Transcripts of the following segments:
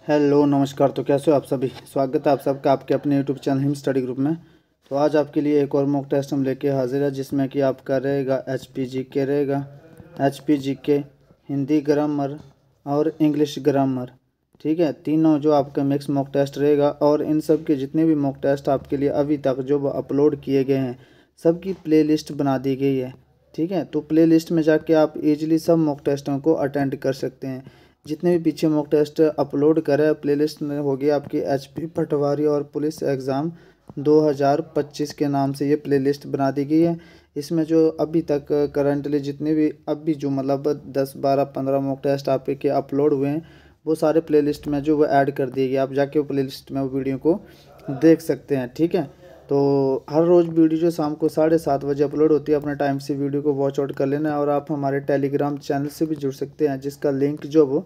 Hello नमस्कार। तो कैसे हो आप सभी। स्वागत है आप सबका आपके अपने YouTube channel him study group में। तो आज आपके लिए एक और मॉक टेस्ट हम लेके हाजिर है, जिसमें कि आपका रहेगा HPGK रहेगा, HPGK, हिंदी ग्रामर और इंग्लिश ग्रामर। ठीक है, तीनों जो आपका मिक्स मॉक टेस्ट रहेगा। और इन सब के जितने भी मॉक टेस्ट आपके लिए अभी तक जो अपलोड किए गए हैं सबकी प्लेलिस्ट बना दी गई है। ठीक है, तो प्लेलिस्ट में जाके आप इजीली सब मॉक टेस्टों को अटेंड कर सकते हैं। जितने भी पीछे मॉक टेस्ट अपलोड करे प्लेलिस्ट में होगी आपकी HP पटवारी और पुलिस एग्ज़ाम 2025 के नाम से ये प्लेलिस्ट बना दी गई है। इसमें जो अभी तक करंटली जितने भी अभी जो मतलब 10 12 15 मॉक टेस्ट आपके अपलोड हुए हैं वो सारे प्लेलिस्ट में जो वो ऐड कर दिए गए। आप जाके वो प्लेलिस्ट में वो वीडियो को देख सकते हैं। ठीक है, तो हर रोज़ वीडियो जो शाम को 7:30 बजे अपलोड होती है, अपने टाइम से वीडियो को वॉच आउट कर लेना है। और आप हमारे टेलीग्राम चैनल से भी जुड़ सकते हैं, जिसका लिंक जो वो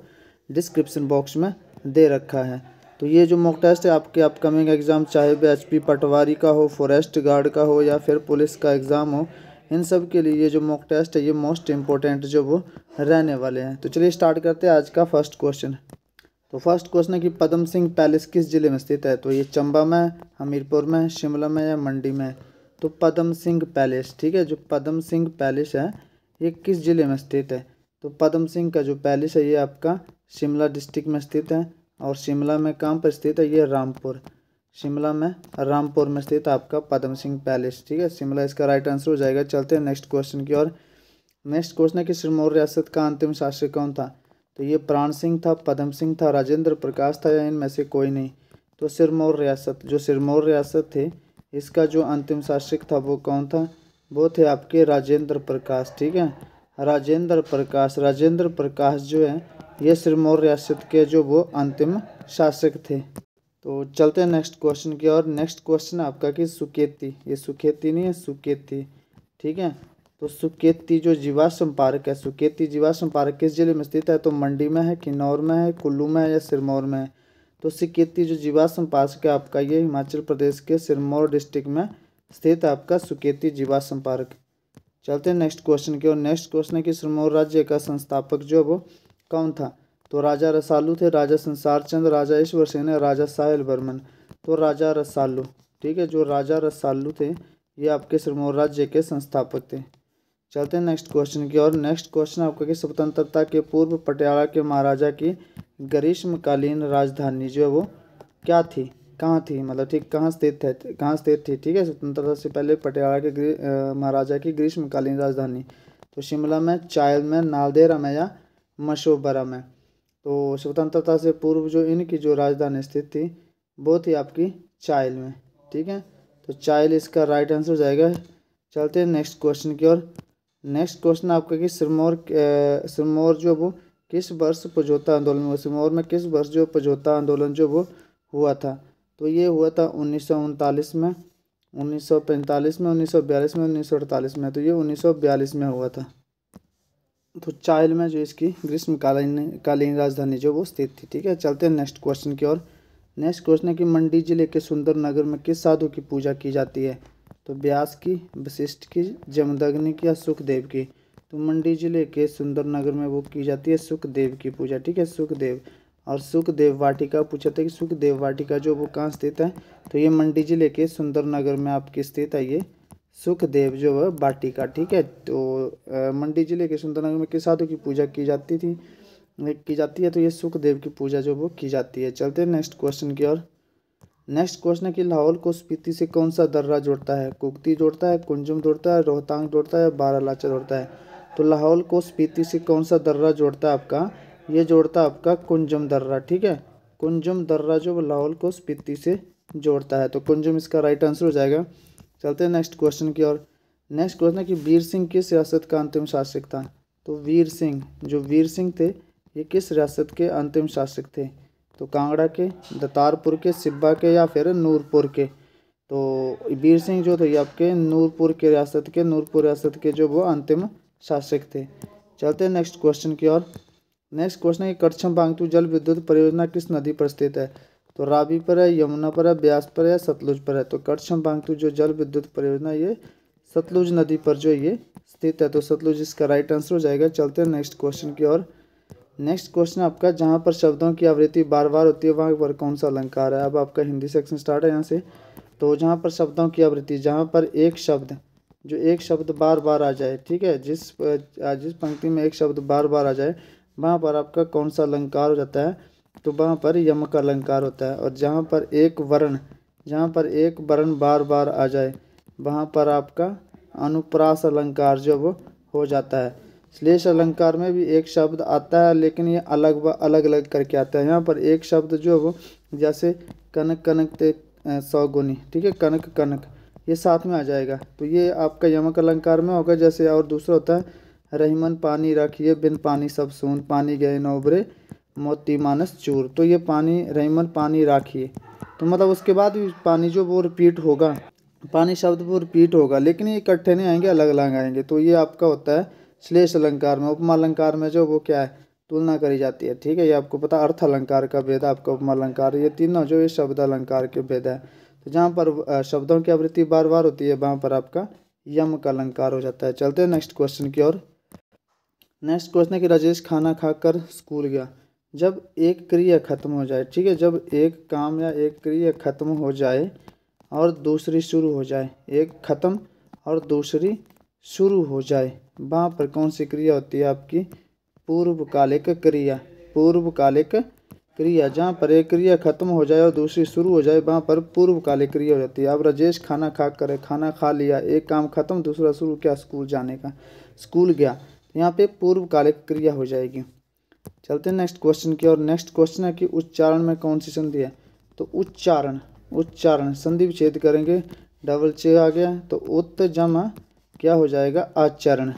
डिस्क्रिप्शन बॉक्स में दे रखा है। तो ये जो मॉक टेस्ट है आपके अपकमिंग एग्ज़ाम, चाहे वो HP पटवारी का हो, फॉरेस्ट गार्ड का हो या फिर पुलिस का एग्ज़ाम हो, इन सब के लिए ये जो मॉक टेस्ट है ये मोस्ट इम्पोर्टेंट जो वो रहने वाले हैं। तो चलिए स्टार्ट करते हैं आज का फर्स्ट क्वेश्चन। तो फर्स्ट क्वेश्चन है कि पद्म सिंह पैलेस किस जिले में स्थित है। तो ये चंबा में, हमीरपुर में, शिमला में या मंडी में। तो पद्म सिंह पैलेस, ठीक है, जो पद्म सिंह पैलेस है ये किस जिले में स्थित है। तो पद्म सिंह का जो पैलेस है ये आपका शिमला डिस्ट्रिक्ट में स्थित है। और शिमला में कहाँ पर स्थित है, ये रामपुर, शिमला में रामपुर में स्थित आपका पद्म सिंह पैलेस। ठीक है, शिमला इसका राइट आंसर हो जाएगा। चलते हैं नेक्स्ट क्वेश्चन की ओर। नेक्स्ट क्वेश्चन है कि सिरमौर रियासत का अंतिम शासक कौन था। तो ये प्राण सिंह था, पद्म सिंह था, राजेंद्र प्रकाश था या इनमें से कोई नहीं। तो सिरमौर रियासत, जो सिरमौर रियासत थे इसका जो अंतिम शासक था वो कौन था, वो थे आपके राजेंद्र प्रकाश। ठीक है, राजेंद्र प्रकाश, राजेंद्र प्रकाश जो है ये सिरमौर रियासत के जो वो अंतिम शासक थे। तो चलते हैं नेक्स्ट क्वेश्चन की और। नेक्स्ट क्वेश्चन आपका कि सुकेती, ये सुकेती नहीं है सुकेती। ठीक है, तो सुकेती जो जीवाश्म पार्क है, सुकेती जीवाश्म पार्क किस जिले में स्थित है। तो मंडी में है, किन्नौर में है, कुल्लू में है या सिरमौर में है। तो सुकेती जो जीवाश्म पार्क है आपका ये हिमाचल प्रदेश के सिरमौर डिस्ट्रिक्ट में स्थित है आपका सुकेती जीवाश्म पार्क। चलते हैं नेक्स्ट क्वेश्चन की और। नेक्स्ट क्वेश्चन है कि सिरमौर राज्य का संस्थापक जो वो कौन था। तो राजा रसालू थे, राजा संसार चंद, राजा ईश्वर सेन, राजा साहिल बर्मन। तो राजा रसालू, ठीक है, जो राजा रसालू थे ये आपके सिरमौर राज्य के संस्थापक थे। चलते हैं नेक्स्ट क्वेश्चन की और। नेक्स्ट क्वेश्चन आपका कि स्वतंत्रता के पूर्व पटियाला के महाराजा की ग्रीष्मकालीन राजधानी जो है वो क्या थी, कहाँ थी, मतलब ठीक कहाँ स्थित है, कहाँ स्थित थी। ठीक है, स्वतंत्रता से पहले पटियाला के महाराजा की ग्रीष्मकालीन राजधानी। तो शिमला में, चायल में, नालदेहरा में या मशोबरा में। तो स्वतंत्रता से पूर्व जो इनकी जो राजधानी स्थित थी वो थी आपकी चायल में। ठीक है, तो चायल इसका राइट आंसर हो जाएगा। चलते हैं नेक्स्ट क्वेश्चन की ओर। नेक्स्ट क्वेश्चन आपका कि सिरमौर जो वो किस वर्ष पझौता आंदोलन हुआ, सिरमौर में किस वर्ष जो पझौता आंदोलन जो वो हुआ था। तो ये हुआ था 1939 में, 1945 में, 1942 में, 1948 में। तो ये 1942 में हुआ था। तो चायल में जो इसकी ग्रीष्मकालीन राजधानी जो वो स्थित थी। ठीक है, चलते हैं नेक्स्ट क्वेश्चन की ओर। नेक्स्ट क्वेश्चन है कि मंडी जिले के सुंदर नगर में किस साधु की पूजा की जाती है। तो व्यास की, वशिष्ठ की, जमदग्नि की या सुखदेव की। तो मंडी जिले के सुंदर नगर में वो की जाती है सुखदेव की पूजा। ठीक है, सुखदेव। और सुखदेव वाटिका पूछा था कि सुखदेव वाटिका जो वो कहाँ स्थित है। तो ये मंडी जिले के सुंदर नगर में आपकी स्थित है ये सुखदेव जो है वाटिका। ठीक है, तो मंडी जिले के सुंदरनगर में किस साधु की पूजा की जाती है। तो ये सुखदेव की पूजा जो वो की जाती है। चलते हैं नेक्स्ट क्वेश्चन की ओर। नेक्स्ट क्वेश्चन है कि लाहौल को स्पीति से कौन सा दर्रा जोड़ता है। कुक्ति जोड़ता है, कुंजुम जोड़ता है, रोहतांग जोड़ता है, बारालाचा जोड़ता है। तो लाहौल को स्पीति से कौन सा दर्रा जोड़ता है आपका, ये जोड़ता है आपका कुंजुम दर्रा। ठीक है, कुंजुम दर्रा जो लाहौल को स्पीति से जोड़ता है। तो कुंजुम इसका राइट आंसर हो जाएगा। चलते हैं नेक्स्ट क्वेश्चन की ओर। नेक्स्ट क्वेश्चन है कि वीर सिंह किस रियासत का अंतिम शासक था। तो वीर सिंह, जो वीर सिंह थे ये किस रियासत के अंतिम शासक थे। तो कांगड़ा के, दतारपुर के, सिब्बा के या फिर नूरपुर के। तो वीर सिंह जो थे ये आपके नूरपुर रियासत के जो वो अंतिम शासक थे। चलते हैं नेक्स्ट क्वेश्चन की ओर। नेक्स्ट क्वेश्चन है कि करछम बांगतू जल विद्युत परियोजना किस नदी पर स्थित है। तो रावी पर है, यमुना पर है, ब्यास पर है, सतलुज पर है। तो करछम बांगतू जो जल विद्युत परियोजना ये सतलुज नदी पर जो ये स्थित है। तो सतलुज इसका राइट आंसर हो जाएगा। चलते हैं नेक्स्ट क्वेश्चन की ओर। नेक्स्ट क्वेश्चन आपका, जहाँ पर शब्दों की आवृत्ति बार बार होती है वहाँ पर कौन सा अलंकार है। अब आपका हिंदी सेक्शन स्टार्ट है यहाँ से। तो जहाँ पर शब्दों की आवृत्ति, जहाँ पर एक शब्द, जो एक शब्द बार बार आ जाए, ठीक है, जिस पंक्ति में एक शब्द बार बार आ जाए वहाँ पर आपका कौन सा अलंकार हो जाता है, तो वहाँ पर यमक अलंकार होता है। और जहाँ पर एक वर्ण बार बार आ जाए वहाँ पर आपका अनुप्रास अलंकार जो वो हो जाता है। श्लेष अलंकार में भी एक शब्द आता है लेकिन ये अलग अलग करके आता है। यहाँ पर एक शब्द जो वो, जैसे कनक कनक ते सौगुनी, ठीक है, कनक कनक, ये साथ में आ जाएगा तो ये आपका यमक अलंकार में होगा। जैसे और दूसरा होता है, रहीमन पानी रखिए बिन पानी सब सून, पानी गए न उबरे मोती मानस चूर। तो ये पानी, रहीमन पानी राखिए, तो मतलब उसके बाद भी पानी जो वो रिपीट होगा, पानी शब्द वो रिपीट होगा, लेकिन ये इकट्ठे नहीं आएंगे, अलग अलग आएंगे। तो ये आपका होता है श्लेष अलंकार में। उपमा अलंकार में जो वो क्या है, तुलना करी जाती है, ठीक है। ये आपको पता, अर्थ अलंकार का भेद आपका उपमा अलंकार, ये तीनों जो ये शब्द अलंकार के भेद है। तो जहाँ पर शब्दों की आवृत्ति बार बार होती है वहाँ पर आपका यम का अलंकार हो जाता है। चलते हैं नेक्स्ट क्वेश्चन की ओर। नेक्स्ट क्वेश्चन है कि राजेश खाना खाकर स्कूल गया। जब एक क्रिया खत्म हो जाए, ठीक है, जब एक काम या एक क्रिया खत्म हो जाए और दूसरी शुरू हो जाए, एक खत्म और दूसरी शुरू हो जाए, वहाँ पर कौन सी क्रिया होती है आपकी, पूर्वकालिक क्रिया। पूर्वकालिक क्रिया, जहाँ पर एक क्रिया खत्म हो जाए और दूसरी शुरू हो जाए वहाँ पर पूर्वकालिक क्रिया हो जाती है। अब राजेश खाना खा कर, खाना खा लिया, एक काम खत्म दूसरा शुरू, क्या, स्कूल जाने का, स्कूल गया, यहाँ पे पूर्वकालिक क्रिया हो जाएगी। चलते हैं नेक्स्ट क्वेश्चन की और। नेक्स्ट क्वेश्चन है कि उच्चारण में कौन सी संधि है। तो उच्चारण संधि विच्छेद करेंगे, डबल चे आ गया तो उत जमा क्या हो जाएगा, आचरण,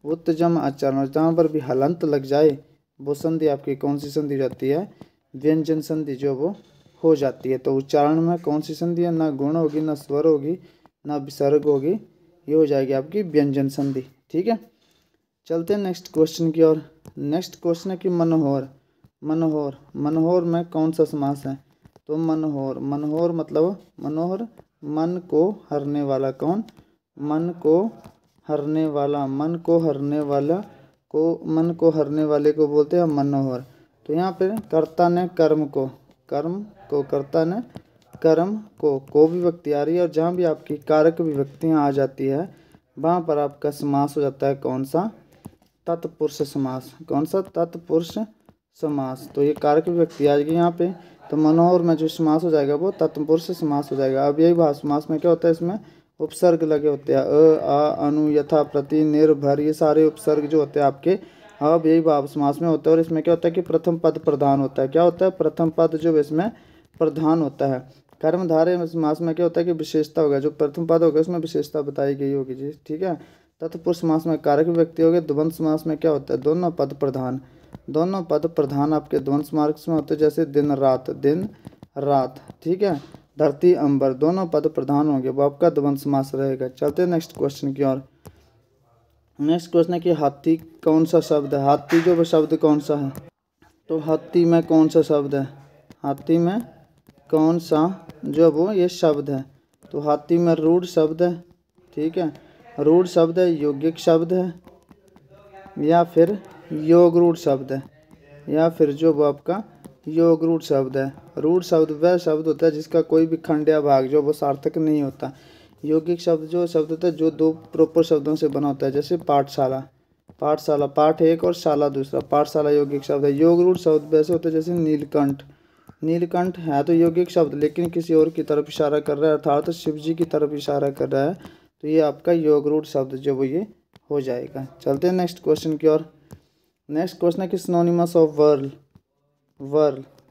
उत जमा आचरण। और जहाँ पर भी हलंत लग जाए वो संधि आपकी कौन सी संधि जाती है, व्यंजन संधि जो वो हो जाती है। तो उच्चारण में कौन सी संधि है, ना गुण होगी, ना स्वर होगी, ना विसर्ग होगी, ये हो जाएगी आपकी व्यंजन संधि, ठीक है। चलते हैं नेक्स्ट क्वेश्चन की ओर। नेक्स्ट क्वेश्चन है कि मनोहर, मनोहर में कौन सा समास है। तो मनोहर मतलब मनोहर, मन को हरने वाला, कौन, मन को हरने वाला, मन को हरने वाले को बोलते हैं मनोहर। तो यहाँ पे कर्ता ने कर्म को कर्ता ने कर्म को विभक्ति आ रही है। और जहाँ भी आपकी कारक विभक्तियाँ आ जाती है वहाँ पर आपका समास हो जाता है कौन सा, तत्पुरुष समास। कौन सा, तत्पुरुष समास। तो ये कारक विभक्ति आ जाएगी यहाँ पे। तो मनोहर में जो समास हो जाएगा वो तत्पुरुष समास हो जाएगा। अब यही भाव समास में क्या होता है, इसमें उपसर्ग लगे होते हैं, आ, अनु, यथा, प्रति, निर्भर, ये सारे उपसर्ग जो होते हैं आपके, अब यही भाव समास में होता है। और इसमें क्या होता है कि प्रथम पद प्रधान होता है। क्या होता है, प्रथम पद जो इसमें प्रधान होता है। कर्मधारय समास में क्या होता है कि विशेषता होगा, जो प्रथम पद होगा उसमें विशेषता बताई गई होगी जी, ठीक है। तत्पुरुष समास में कारक विभक्ति हो गए। द्वंद्व समास में क्या होता है, दोनों पद प्रधान आपके द्वंद्व समास में होते हैं। जैसे दिन रात, ठीक है, धरती अंबर, दोनों पद प्रधान होंगे, वो आपका द्वंद्व समास रहेगा। चलते हैं नेक्स्ट क्वेश्चन की ओर। नेक्स्ट क्वेश्चन है कि हाथी कौन सा शब्द है। हाथी जो वो शब्द कौन सा है। तो हाथी में कौन सा शब्द है, हाथी में कौन सा जो वो ये शब्द है। तो हाथी में रूढ़ शब्द है, ठीक है, रूढ़ शब्द है, यौगिक शब्द है, या फिर योग रूढ़ शब्द है, या फिर जो वो आपका योग रूढ़ शब्द है। रूढ़ शब्द वह शब्द होता है जिसका कोई भी खंड या भाग जो वो सार्थक नहीं होता। यौगिक शब्द जो शब्द होता है जो दो प्रॉपर शब्दों से बना होता है। जैसे पाठशाला, पाठ एक और शाला दूसरा, पाठशाला यौगिक शब्द है। योग रूढ़ शब्द वैसे होते हैं जैसे नीलकंठ है तो यौगिक शब्द, लेकिन किसी और की तरफ इशारा कर रहा है, अर्थात शिव जी की तरफ इशारा कर रहा है, तो ये आपका योग रूढ़ शब्द जो वो ये हो जाएगा। चलते हैं नेक्स्ट क्वेश्चन की ओर। नेक्स्ट क्वेश्चन है कि सिनोनिमस ऑफ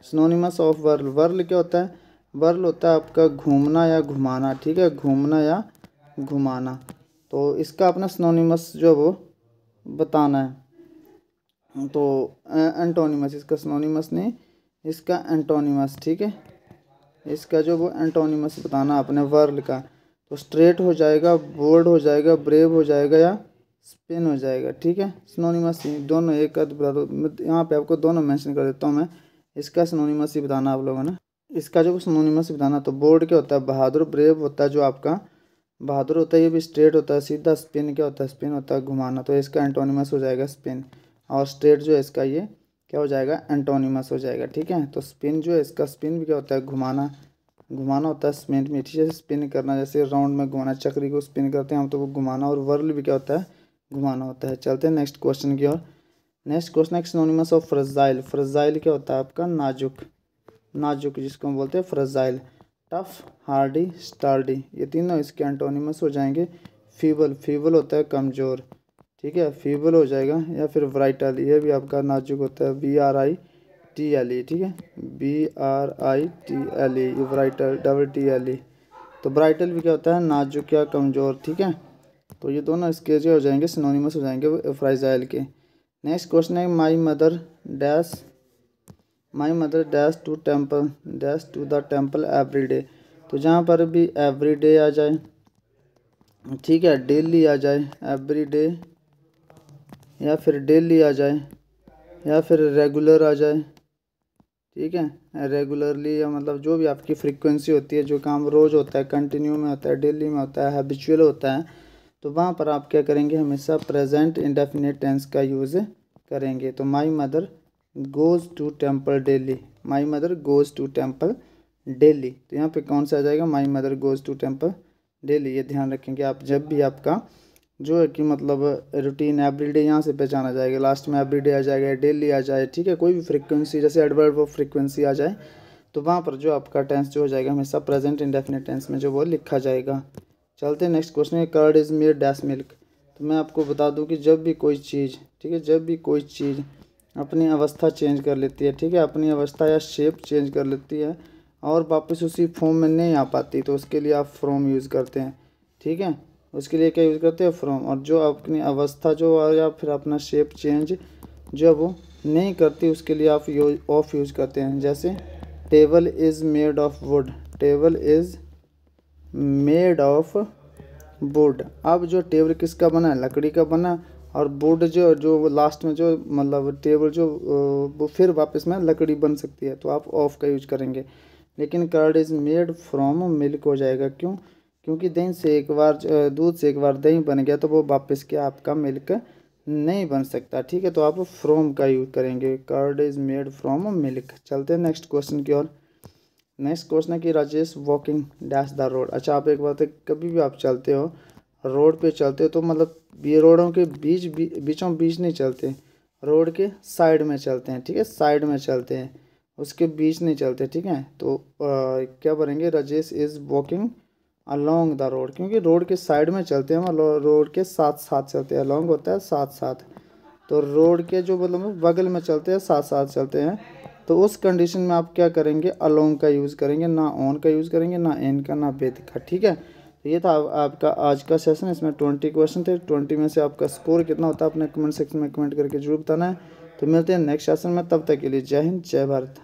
सिनोनिमस ऑफ वर्ल क्या होता है। वर्ल होता है आपका घूमना या घुमाना, ठीक है, घूमना या घुमाना। तो इसका अपना सिनोनिमस जो वो बताना है। तो एंटोनिमस, इसका सिनोनिमस नहीं, इसका एंटोनिमस, ठीक है, इसका जो वो एंटोनिमस बताना अपने वर्ल का। तो स्ट्रेट हो जाएगा, बोल्ड हो जाएगा, ब्रेव हो जाएगा, या स्पिन हो जाएगा, ठीक है। सिनोनिमस दोनों एक यहाँ पे आपको दोनों मेंशन कर देता हूँ मैं। इसका सिनोनिमस ही बताना आप लोगों ने, इसका जो सिनोनिमस ही बताना। तो बोल्ड क्या होता है, बहादुर, ब्रेव होता है जो आपका बहादुर होता है, ये भी स्ट्रेट होता है सीधा। स्पिन क्या होता है, स्पिन होता है घुमाना, तो इसका एंटोनिमस हो जाएगा स्पिन। और स्ट्रेट जो है इसका ये क्या हो जाएगा, एंटोनिमस हो जाएगा। ठीक है, तो स्पिन जो है इसका स्पिन भी क्या होता है, घुमाना, घुमाना होता है स्पिन में। ठीक है, स्पिन करना, जैसे राउंड में घुमाना, चक्री को स्पिन करते हैं हम तो वो घुमाना, और वर्ल भी क्या होता है, घुमाना होता है। चलते हैं नेक्स्ट क्वेश्चन की ओर। नेक्स्ट क्वेश्चन है सिनोनिमस ऑफ फ्रजाइल। फ्रजाइल क्या होता है आपका, नाजुक, नाजुक जिसको हम बोलते हैं फ्रजाइल। टफ, हार्डी, स्टार्डी, ये तीनों इसके एंटोनिमस हो जाएंगे। फीबल, फीबल होता है कमज़ोर। ठीक है, फीबल हो जाएगा। या फिर ब्राइटल, ये भी आपका नाजुक होता है, BRITLE। ठीक है, BRITLE, ये ब्राइटल, TTLE। तो ब्राइटल भी क्या होता है, नाजुक या कमज़ोर। ठीक है, तो ये दोनों इसके जो हो जाएंगे सिनोनिमस हो जाएंगे फ्राइजाइल के। नेक्स्ट क्वेश्चन है my mother dash to temple, dash to the temple every day. तो जहाँ पर भी एवरी डे आ जाए, ठीक है, डेली आ जाए, एवरी डे या फिर डेली आ जाए, या फिर रेगुलर आ जाए। ठीक है, रेगुलरली या मतलब जो भी आपकी फ्रीक्वेंसी होती है, जो काम रोज़ होता है, कंटिन्यू में होता है, डेली में होता है, हैबिचुअल होता है, तो वहाँ पर आप क्या करेंगे, हमेशा प्रेजेंट इंडेफिनिट टेंस का यूज़ करेंगे। तो my mother goes to temple daily, my mother goes to temple daily, तो यहाँ पे कौन सा आ जाएगा, my mother goes to temple daily. ये ध्यान रखेंगे आप, जब भी आपका जो है कि मतलब रूटीन एवरीडे यहाँ से पहचाना जाएगा, लास्ट में एवरीडे आ जाएगा, डेली आ जाए। ठीक है, कोई भी फ्रीक्वेंसी, जैसे एडवर्ब ऑफ फ्रीक्वेंसी आ जाए, तो वहाँ पर जो आपका टेंस जो हो जाएगा हमेशा प्रेजेंट इंडेफिनिट टेंस में जो वो लिखा जाएगा। चलते हैं नेक्स्ट क्वेश्चन है, curd is made dash milk. तो मैं आपको बता दूं कि जब भी कोई चीज़, ठीक है, जब भी कोई चीज़ अपनी अवस्था चेंज कर लेती है, ठीक है, अपनी अवस्था या शेप चेंज कर लेती है और वापस उसी फॉर्म में नहीं आ पाती, तो उसके लिए आप फ्रॉम यूज़ करते हैं। ठीक है, उसके लिए क्या यूज़ करते हैं, फ्रॉम। और जो अपनी अवस्था जो या फिर अपना शेप चेंज जो वो नहीं करती, उसके लिए आप ऑफ यूज़ करते हैं। जैसे table is made of would, table is made of would. अब जो टेबल किसका बना है, लकड़ी का बना, और वुड जो जो लास्ट में जो मतलब टेबल जो वो फिर वापस में लकड़ी बन सकती है, तो आप ऑफ का यूज करेंगे। लेकिन curd is made from milk हो जाएगा, क्यों, क्योंकि दही से एक बार दूध से एक बार दही बन गया तो वो वापस क्या आपका मिल्क नहीं बन सकता। ठीक है, तो आप फ्रॉम का यूज करेंगे, curd is made from milk. चलते हैं नेक्स्ट क्वेश्चन की ओर। नेक्स्ट क्वेश्चन है कि Rajesh walking dash the road. अच्छा, आप एक बात है, कभी भी आप चलते हो, रोड पे चलते हो, तो मतलब ये रोडों के बीचों बीच नहीं चलते, रोड के साइड में चलते हैं। ठीक है, साइड में चलते हैं, उसके बीच नहीं चलते। ठीक है, तो क्या बोलेंगे, Rajesh is walking along the road, क्योंकि रोड के साइड में चलते हैं, मतलब रोड के साथ साथ चलते हैं, अलोंग होता है साथ साथ, तो रोड के जो मतलब बगल में चलते हैं, साथ साथ चलते हैं। तो उस कंडीशन में आप क्या करेंगे, अलोंग का यूज़ करेंगे, ना ऑन का यूज़ करेंगे, ना इन का, ना विद का। ठीक है, तो ये था आपका आज का सेशन। इसमें 20 क्वेश्चन थे, 20 में से आपका स्कोर कितना होता है अपने कमेंट सेक्शन में कमेंट करके जरूर बताना है। तो मिलते हैं नेक्स्ट सेशन में, तब तक के लिए जय हिंद, जय भारत।